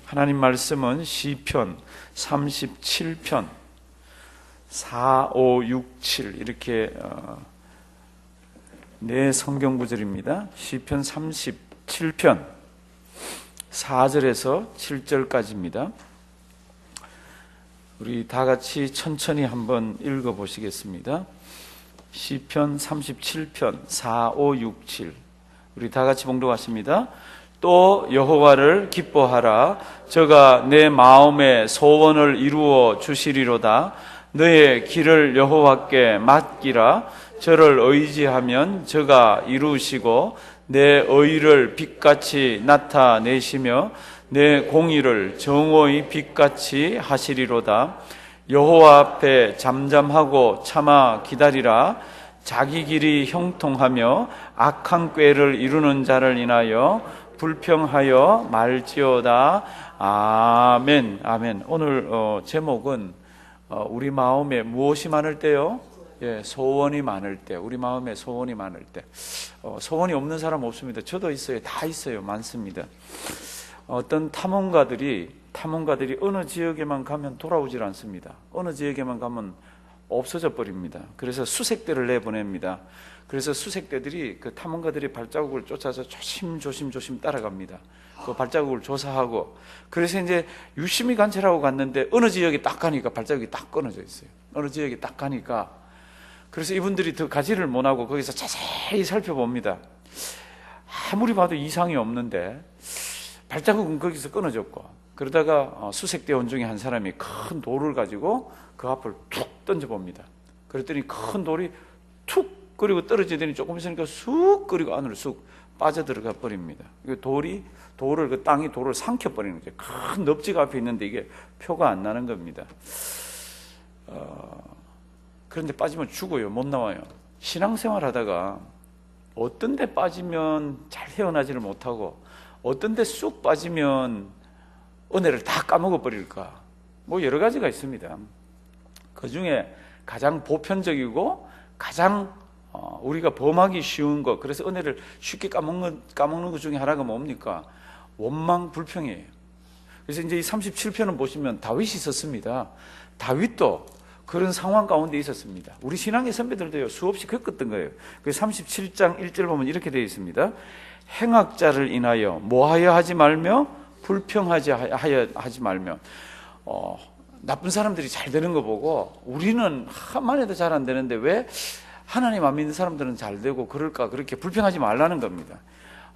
하나님 말씀은 시편 37편 4, 5, 6, 7 이렇게 네 성경 구절입니다. 시편 37편 4절에서 7절까지입니다. 우리 다 같이 천천히 한번 읽어 보시겠습니다. 시편 37편 4, 5, 6, 7 우리 다 같이 봉독하십니다. 또 여호와를 기뻐하라. 저가 내 마음의 소원을 이루어 주시리로다. 너의 길을 여호와께 맡기라. 저를 의지하면 저가 이루시고 내 의를 빛같이 나타내시며 내 공의를 정오의 빛같이 하시리로다. 여호와 앞에 잠잠하고 참아 기다리라. 자기 길이 형통하며 악한 꾀를 이루는 자를 인하여 불평하여 말지어다. 아멘. 아멘. 오늘 제목은 우리 마음에 무엇이 많을 때요? 예, 소원이 많을 때. 우리 마음에 소원이 많을 때. 소원이 없는 사람 없습니다. 저도 있어요. 다 있어요. 많습니다. 어떤 탐험가들이 어느 지역에만 가면 돌아오질 않습니다. 어느 지역에만 가면 없어져 버립니다. 그래서 수색대를 내보냅니다. 그래서 수색대들이 그 탐험가들이 발자국을 쫓아서 조심 따라갑니다. 그 발자국을 조사하고, 그래서 이제 유심히 관찰하고 갔는데 어느 지역에 딱 가니까 발자국이 딱 끊어져 있어요. 어느 지역에 딱 가니까. 그래서 이분들이 더 가지를 못하고 거기서 자세히 살펴봅니다. 아무리 봐도 이상이 없는데 발자국은 거기서 끊어졌고, 그러다가 수색대원 중에 한 사람이 큰 돌을 가지고 그 앞을 툭 던져봅니다. 그랬더니 큰 돌이 툭 그리고 떨어지더니 조금 있으니까 쑥 그리고 안으로 쑥 빠져들어가 버립니다. 그 땅이 돌을 삼켜버리는 거죠. 큰 넙지가 앞에 있는데 이게 표가 안 나는 겁니다. 그런데 빠지면 죽어요. 못 나와요. 신앙생활 하다가 어떤 데 빠지면 잘 헤어나지를 못하고 어떤 데 쑥 빠지면 은혜를 다 까먹어 버릴까, 뭐 여러 가지가 있습니다. 그 중에 가장 보편적이고 가장 우리가 범하기 쉬운 것, 그래서 은혜를 쉽게 까먹는 것 중에 하나가 뭡니까? 원망 불평이에요. 그래서 이제 이 37편을 보시면 다윗이 있었습니다. 다윗도 그런 상황 가운데 있었습니다. 우리 신앙의 선배들도요, 수없이 겪었던 거예요. 그 37장 1절 보면 이렇게 되어 있습니다. 행악자를 인하여 뭐하여 하지 말며 불평하지 하지 말며. 나쁜 사람들이 잘 되는 거 보고 우리는 한만 해도 잘 안 되는데 왜 하나님 안 믿는 사람들은 잘 되고 그럴까, 그렇게 불평하지 말라는 겁니다.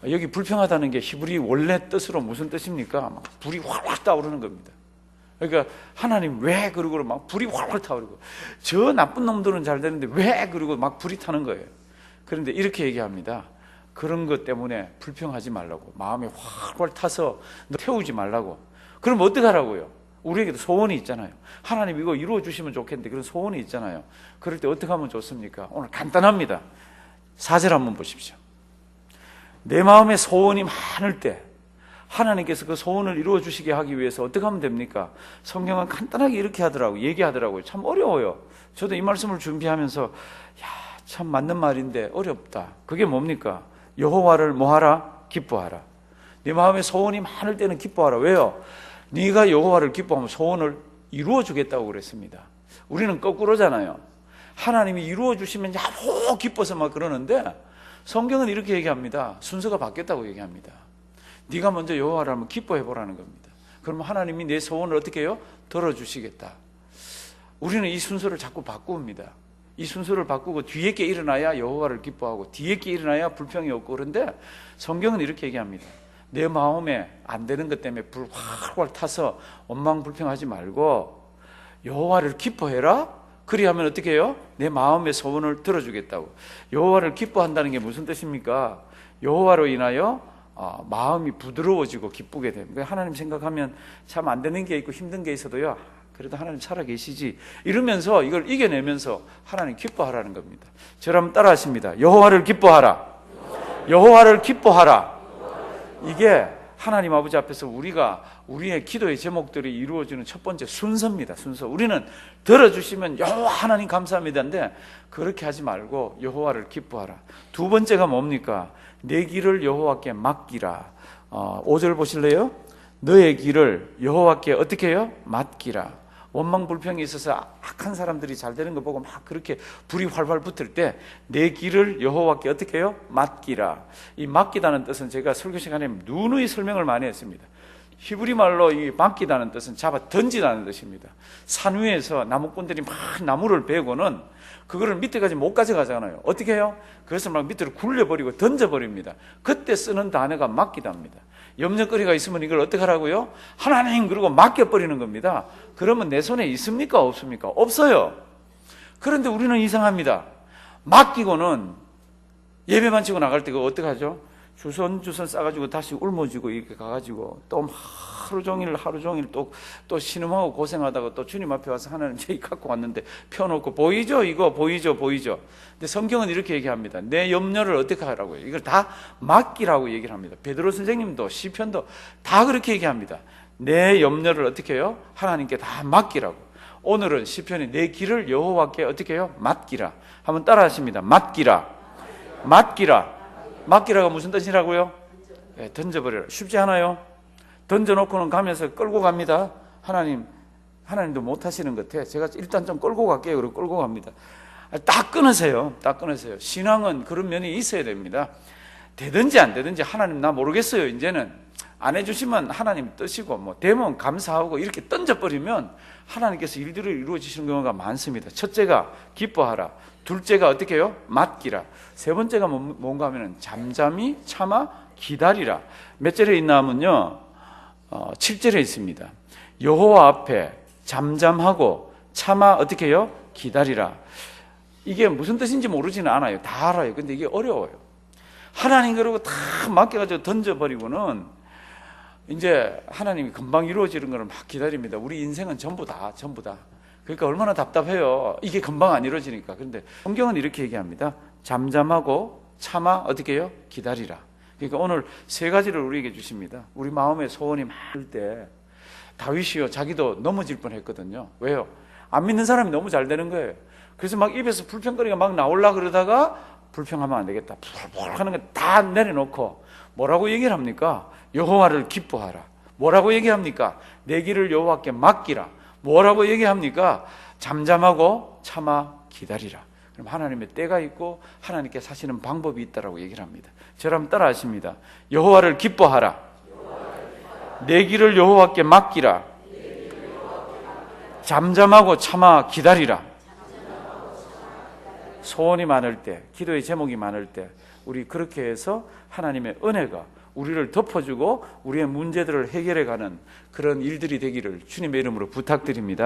여기 불평하다는 게 히브리 원래 뜻으로 무슨 뜻입니까? 막 불이 활활 타오르는 겁니다. 그러니까 하나님 왜 그러고 막 불이 활활 타오르고, 저 나쁜 놈들은 잘 되는데 왜 그러고 막 불이 타는 거예요. 그런데 이렇게 얘기합니다. 그런 것 때문에 불평하지 말라고, 마음이 활활 타서 태우지 말라고. 그럼 어떡하라고요? 우리에게도 소원이 있잖아요. 하나님 이거 이루어 주시면 좋겠는데 그런 소원이 있잖아요. 그럴 때 어떻게 하면 좋습니까? 오늘 간단합니다. 4절 한번 보십시오. 내 마음에 소원이 많을 때 하나님께서 그 소원을 이루어 주시게 하기 위해서 어떻게 하면 됩니까? 성경은 간단하게 이렇게 얘기하더라고요. 참 어려워요. 저도 이 말씀을 준비하면서 참 맞는 말인데 어렵다. 그게 뭡니까? 여호와를 뭐하라? 기뻐하라. 네 마음에 소원이 많을 때는 기뻐하라. 왜요? 네가 여호와를 기뻐하면 소원을 이루어 주겠다고 그랬습니다. 우리는 거꾸로잖아요. 하나님이 이루어 주시면 야호 기뻐서 막 그러는데 성경은 이렇게 얘기합니다. 순서가 바뀌었다고 얘기합니다. 네가 먼저 여호와를 한번 기뻐해 보라는 겁니다. 그러면 하나님이 내 소원을 어떻게 해요? 들어주시겠다. 우리는 이 순서를 자꾸 바꿉니다. 이 순서를 바꾸고 뒤에 게 일어나야 여호와를 기뻐하고 뒤에 게 일어나야 불평이 없고, 그런데 성경은 이렇게 얘기합니다. 내 마음에 안 되는 것 때문에 불 활활 타서 원망 불평하지 말고 여호와를 기뻐해라. 그리하면 어떻게 해요? 내 마음의 소원을 들어주겠다고. 여호와를 기뻐한다는 게 무슨 뜻입니까? 여호와로 인하여 마음이 부드러워지고 기쁘게 됩니다. 하나님 생각하면 참 안 되는 게 있고 힘든 게 있어도요, 그래도 하나님 살아계시지 이러면서 이걸 이겨내면서 하나님 기뻐하라는 겁니다. 저를 한번 따라 하십니다. 여호와를 기뻐하라. 여호와를 기뻐하라. 이게 하나님 아버지 앞에서 우리의 기도의 제목들이 이루어지는 첫 번째 순서입니다. 순서. 우리는 들어주시면 여호와 하나님 감사합니다인데 그렇게 하지 말고 여호와를 기뻐하라. 두 번째가 뭡니까? 내 길을 여호와께 맡기라. 5절 보실래요? 너의 길을 여호와께 어떻게 해요? 맡기라. 원망 불평이 있어서 악한 사람들이 잘 되는 거 보고 막 그렇게 불이 활활 붙을 때 내 길을 여호와께 어떻게 해요? 맡기라. 이 맡기다는 뜻은 제가 설교 시간에 누누이 설명을 많이 했습니다. 히브리 말로 이 맡기다는 뜻은 잡아 던지다는 뜻입니다. 산 위에서 나무꾼들이 막 나무를 베고는 그거를 밑에까지 못 가져가잖아요. 어떻게 해요? 그것을 막 밑으로 굴려버리고 던져버립니다. 그때 쓰는 단어가 맡기다입니다. 염려거리가 있으면 이걸 어떻게 하라고요? 하나님, 그러고 맡겨버리는 겁니다. 그러면 내 손에 있습니까? 없습니까? 없어요. 그런데 우리는 이상합니다. 맡기고는 예배만 치고 나갈 때 그거 어떻게 하죠? 주선 싸가지고 다시 울모지고 이렇게 가가지고 또 하루 종일 또 신음하고 고생하다가 또 주님 앞에 와서 하나님 제이 갖고 왔는데 펴놓고 보이죠? 이거 보이죠? 근데 성경은 이렇게 얘기합니다. 내 염려를 어떻게 하라고요? 이걸 다 맡기라고 얘기를 합니다. 베드로 선생님도 시편도 다 그렇게 얘기합니다. 내 염려를 어떻게 해요? 하나님께 다 맡기라고. 오늘은 시편이 내 길을 여호와께 어떻게 해요? 맡기라. 한번 따라 하십니다. 맡기라. 맡기라가 무슨 뜻이라고요? 네, 던져버려라. 쉽지 않아요? 던져놓고는 가면서 끌고 갑니다. 하나님도 못하시는 것 같아. 제가 일단 좀 끌고 갈게요. 그리고 끌고 갑니다. 딱 끊으세요. 신앙은 그런 면이 있어야 됩니다. 되든지 안 되든지 하나님 나 모르겠어요. 이제는 안 해주시면 하나님 뜻이고 뭐 되면 감사하고 이렇게 던져버리면 하나님께서 일들을 이루어지시는 경우가 많습니다. 첫째가 기뻐하라. 둘째가 어떻게 해요? 맡기라. 세 번째가 뭔가 하면은 잠잠히 참아 기다리라. 몇 절에 있나 하면요, 7절에 있습니다. 여호와 앞에 잠잠하고 참아 어떻게 해요? 기다리라. 이게 무슨 뜻인지 모르지는 않아요. 다 알아요. 근데 이게 어려워요. 하나님 그러고 다 맡겨가지고 던져버리고는 이제 하나님이 금방 이루어지는 걸 막 기다립니다. 우리 인생은 전부 다. 그러니까 얼마나 답답해요. 이게 금방 안 이루어지니까. 그런데 성경은 이렇게 얘기합니다. 잠잠하고 참아 어떻게 해요? 기다리라. 그러니까 오늘 세 가지를 우리에게 주십니다. 우리 마음에 소원이 많을 때 다윗이요, 자기도 넘어질 뻔했거든요. 왜요? 안 믿는 사람이 너무 잘 되는 거예요. 그래서 막 입에서 불평거리가 막 나오려고 그러다가 불평하면 안 되겠다. 불불 하는 거 다 내려놓고 뭐라고 얘기를 합니까? 여호와를 기뻐하라. 뭐라고 얘기합니까? 내 길을 여호와께 맡기라. 뭐라고 얘기합니까? 잠잠하고 참아 기다리라. 그럼 하나님의 때가 있고 하나님께 사시는 방법이 있다라고 얘기를 합니다. 저랑 따라 하십니다. 여호와를 기뻐하라. 내 길을 여호와께 맡기라. 잠잠하고 참아 기다리라. 소원이 많을 때, 기도의 제목이 많을 때 우리 그렇게 해서 하나님의 은혜가 우리를 덮어주고 우리의 문제들을 해결해가는 그런 일들이 되기를 주님의 이름으로 부탁드립니다.